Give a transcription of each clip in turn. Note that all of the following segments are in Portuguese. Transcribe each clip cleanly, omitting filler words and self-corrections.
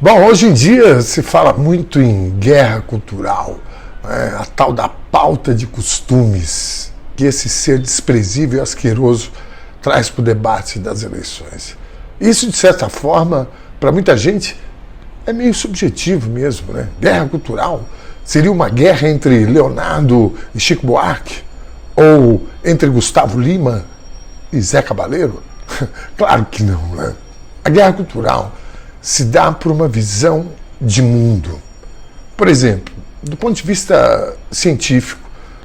Bom, hoje em dia se fala muito em guerra cultural, né? A tal da pauta de costumes que esse ser desprezível e asqueroso traz para o debate das eleições. Isso, de certa forma, para muita gente, é meio subjetivo mesmo, né? Guerra cultural seria uma guerra entre Leonardo e Chico Buarque? Ou entre Gustavo Lima e Zé Cabaleiro? Claro que não, né? A guerra cultural se dá por uma visão de mundo. Por exemplo, do ponto de vista científico,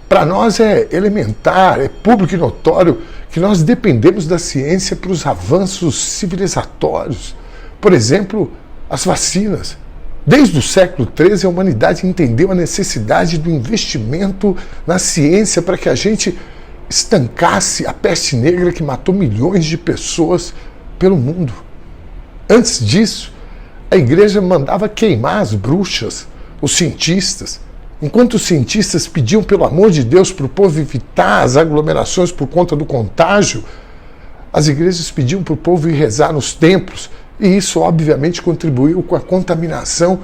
para nós é elementar, é público e notório que nós dependemos da ciência para os avanços civilizatórios. Por exemplo, as vacinas. Desde o século XIII, a humanidade entendeu a necessidade do investimento na ciência para que a gente estancasse a peste negra que matou milhões de pessoas pelo mundo. Antes disso, a igreja mandava queimar as bruxas, os cientistas. Enquanto os cientistas pediam, pelo amor de Deus, para o povo evitar as aglomerações por conta do contágio, as igrejas pediam para o povo ir rezar nos templos, e isso, obviamente, contribuiu com a contaminação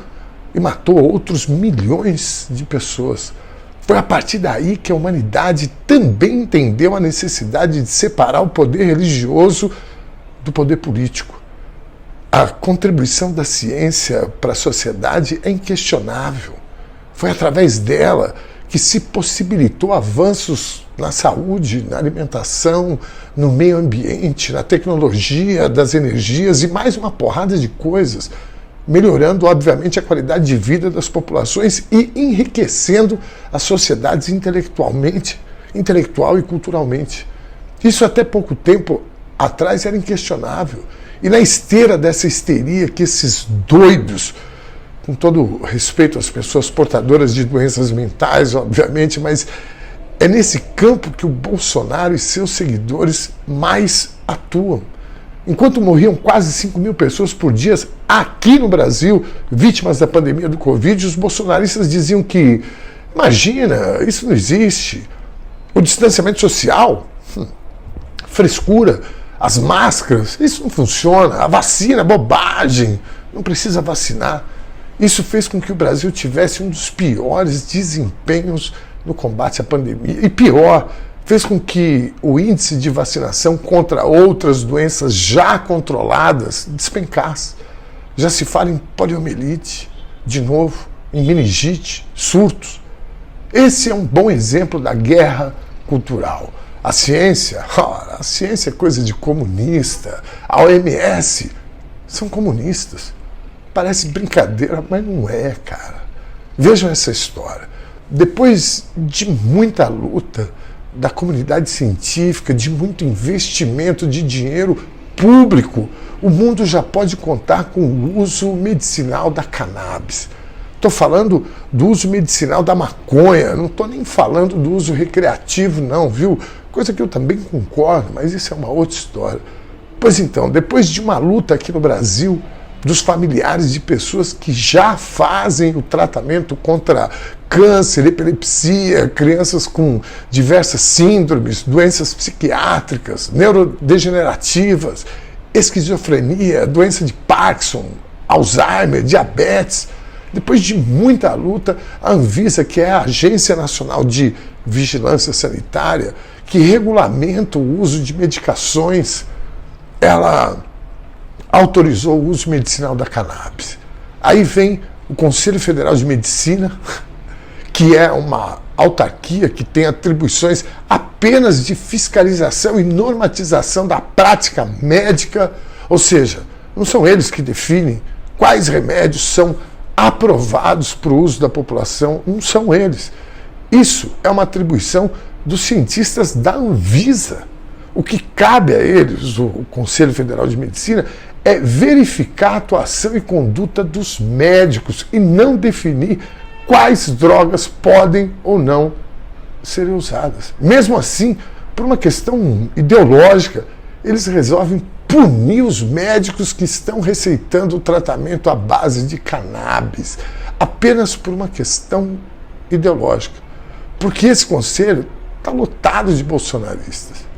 e matou outros milhões de pessoas. Foi a partir daí que a humanidade também entendeu a necessidade de separar o poder religioso do poder político. A contribuição da ciência para a sociedade é inquestionável. Foi através dela que se possibilitou avanços na saúde, na alimentação, no meio ambiente, na tecnologia, das energias e mais uma porrada de coisas, melhorando, obviamente, a qualidade de vida das populações e enriquecendo as sociedades intelectual e culturalmente. Isso até pouco tempo atrás era inquestionável. E na esteira dessa histeria que esses doidos, com todo respeito às pessoas portadoras de doenças mentais, obviamente, mas é nesse campo que o Bolsonaro e seus seguidores mais atuam. Enquanto morriam quase 5 mil pessoas por dia aqui no Brasil, vítimas da pandemia do Covid, os bolsonaristas diziam que, imagina, isso não existe. O distanciamento social, frescura, as máscaras, isso não funciona. A vacina, bobagem, não precisa vacinar. Isso fez com que o Brasil tivesse um dos piores desempenhos no combate à pandemia. E pior, fez com que o índice de vacinação contra outras doenças já controladas despencasse. Já se fala em poliomielite, de novo, em meningite, surtos. Esse é um bom exemplo da guerra cultural. A ciência é coisa de comunista. A OMS são comunistas. Parece brincadeira, mas não é, cara. Vejam essa história. Depois de muita luta da comunidade científica, de muito investimento de dinheiro público, o mundo já pode contar com o uso medicinal da cannabis. Estou falando do uso medicinal da maconha, não estou nem falando do uso recreativo, não, viu? Coisa que eu também concordo, mas isso é uma outra história. Pois então, depois de uma luta aqui no Brasil, dos familiares de pessoas que já fazem o tratamento contra câncer, epilepsia, crianças com diversas síndromes, doenças psiquiátricas, neurodegenerativas, esquizofrenia, doença de Parkinson, Alzheimer, diabetes. Depois de muita luta, a Anvisa, que é a Agência Nacional de Vigilância Sanitária, que regulamenta o uso de medicações, ela autorizou o uso medicinal da cannabis. Aí vem o Conselho Federal de Medicina, que é uma autarquia que tem atribuições apenas de fiscalização e normatização da prática médica, ou seja, não são eles que definem quais remédios são aprovados para o uso da população, não são eles. Isso é uma atribuição dos cientistas da Anvisa. O que cabe a eles, o Conselho Federal de Medicina, é verificar a atuação e conduta dos médicos e não definir quais drogas podem ou não ser usadas. Mesmo assim, por uma questão ideológica, eles resolvem punir os médicos que estão receitando o tratamento à base de cannabis, apenas por uma questão ideológica. Porque esse conselho está lotado de bolsonaristas.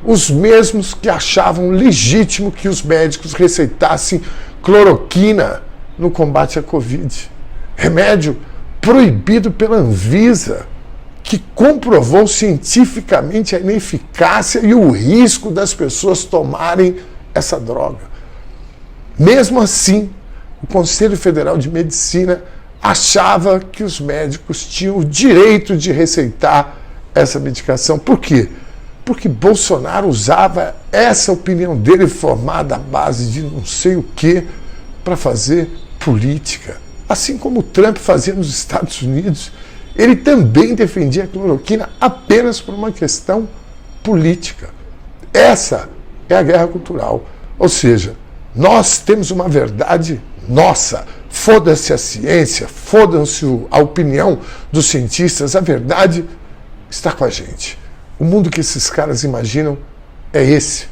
Os mesmos que achavam legítimo que os médicos receitassem cloroquina no combate à Covid. Remédio proibido pela Anvisa, que comprovou cientificamente a ineficácia e o risco das pessoas tomarem essa droga. Mesmo assim, o Conselho Federal de Medicina achava que os médicos tinham o direito de receitar essa medicação. Por quê? Porque Bolsonaro usava essa opinião dele formada à base de não sei o quê para fazer política. Assim como Trump fazia nos Estados Unidos, ele também defendia a cloroquina apenas por uma questão política. Essa é a guerra cultural. Ou seja, nós temos uma verdade nossa. Foda-se a ciência, foda-se a opinião dos cientistas, a verdade está com a gente. O mundo que esses caras imaginam é esse.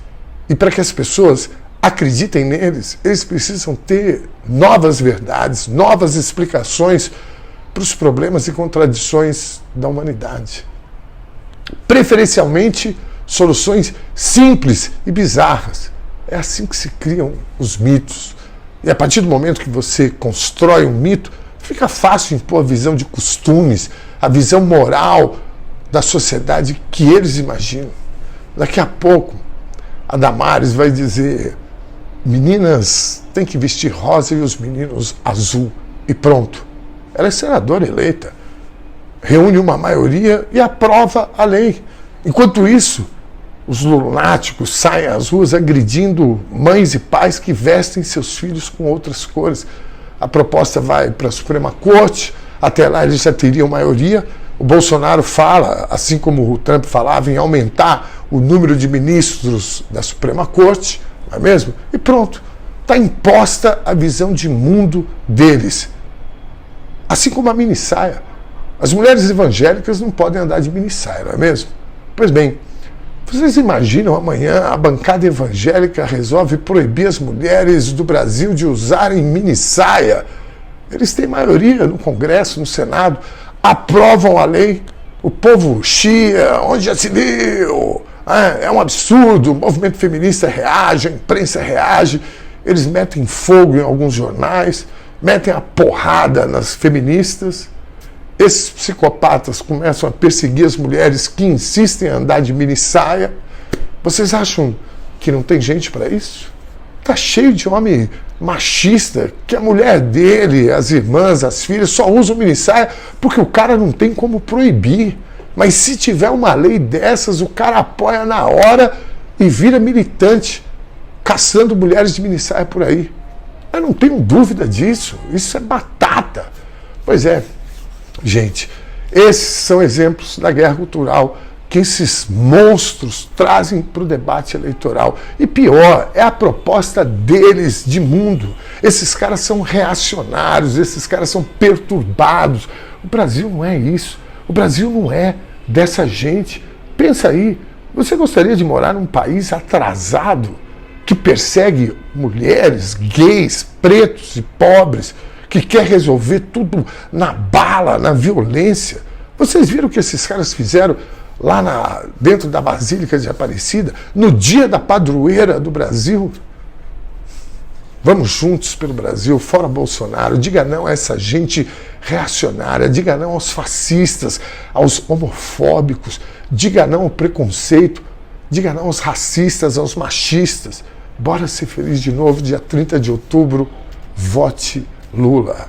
E para que as pessoas acreditem neles, eles precisam ter novas verdades, novas explicações para os problemas e contradições da humanidade. Preferencialmente, soluções simples e bizarras. É assim que se criam os mitos. E a partir do momento que você constrói um mito, fica fácil impor a visão de costumes, a visão moral da sociedade que eles imaginam. Daqui a pouco, a Damares vai dizer: meninas têm que vestir rosa e os meninos azul. E pronto. Ela é senadora eleita. Reúne uma maioria e aprova a lei. Enquanto isso, os lunáticos saem às ruas agredindo mães e pais que vestem seus filhos com outras cores. A proposta vai para a Suprema Corte, até lá eles já teriam maioria. O Bolsonaro fala, assim como o Trump falava, em aumentar o número de ministros da Suprema Corte, não é mesmo? E pronto, está imposta a visão de mundo deles. Assim como a minissaia. As mulheres evangélicas não podem andar de minissaia, não é mesmo? Pois bem, vocês imaginam amanhã a bancada evangélica resolve proibir as mulheres do Brasil de usarem minissaia? Eles têm maioria no Congresso, no Senado, aprovam a lei, o povo chia, onde já se viu? É um absurdo, o movimento feminista reage, a imprensa reage, eles metem fogo em alguns jornais, metem a porrada nas feministas. Esses psicopatas começam a perseguir as mulheres que insistem em andar de minissaia. Vocês acham que não tem gente para isso? Está cheio de homem machista, que a mulher dele, as irmãs, as filhas, só usam minissaia porque o cara não tem como proibir. Mas se tiver uma lei dessas, o cara apoia na hora e vira militante, caçando mulheres de minissaia por aí. Eu não tenho dúvida disso. Isso é batata. Pois é. Gente, esses são exemplos da guerra cultural que esses monstros trazem para o debate eleitoral. E pior, é a proposta deles de mundo. Esses caras são reacionários, esses caras são perturbados. O Brasil não é isso. O Brasil não é dessa gente. Pensa aí, você gostaria de morar num país atrasado, que persegue mulheres, gays, pretos e pobres, que quer resolver tudo na bala, na violência? Vocês viram o que esses caras fizeram lá dentro da Basílica de Aparecida, no dia da padroeira do Brasil? Vamos juntos pelo Brasil, fora Bolsonaro. Diga não a essa gente reacionária, diga não aos fascistas, aos homofóbicos, diga não ao preconceito, diga não aos racistas, aos machistas. Bora ser feliz de novo, dia 30 de outubro, vote Lula.